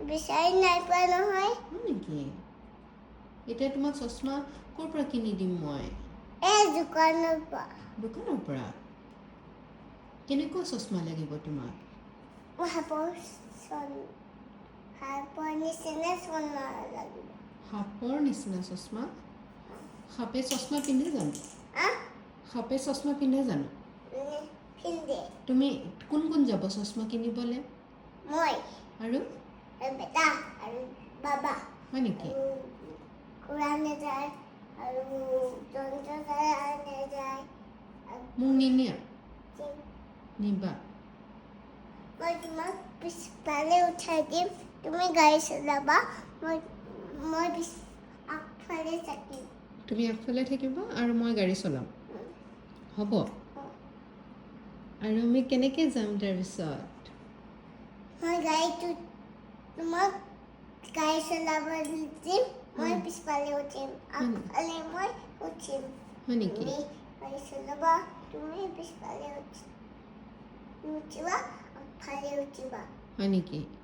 বিচাৰি নাই পোৱা নহয় হয় নেকি এতিয়া তোমাক চশমা ক'ৰ পৰা কিনি দিম মই এই দোকানৰ পৰা দোকানৰ পৰা কেনেকুৱা চশমা লাগিব তোমাক হাপৰ নিচিনা চশমা লাগিব সাপৰ নিচিনা চশমা সাপে চশমা পিন্ধে জানো সাপে চশমা পিন্ধে জানো পিন্ধে তুমি কোন কোন যাব চশমা কিনিবলৈ মই আৰু বেটা আৰু বাবা হয় নেকি খুৰানে যায় আৰু জন্ত্ৰ যায় মোক নিনিয়া নিবা মই তোমাক পিছফালে উঠাই দিম তুমি গাড়ী চলাবা মই আগফালে থাকিম তুমি আগফালে থাকিবা আৰু মই গাড়ী চলাম হ'ব আৰু আমি কেনেকৈ যাম তাৰপিছত মই গাড়ীটো তোমাক গাড়ী চলাব দিম মই পিছফালে উঠিম আগফালে মই উঠিম হয় নেকি তুমি গাড়ী চলাবা তুমি পিছফালে উঠিবা আগফালে উঠিবা হয় নেকি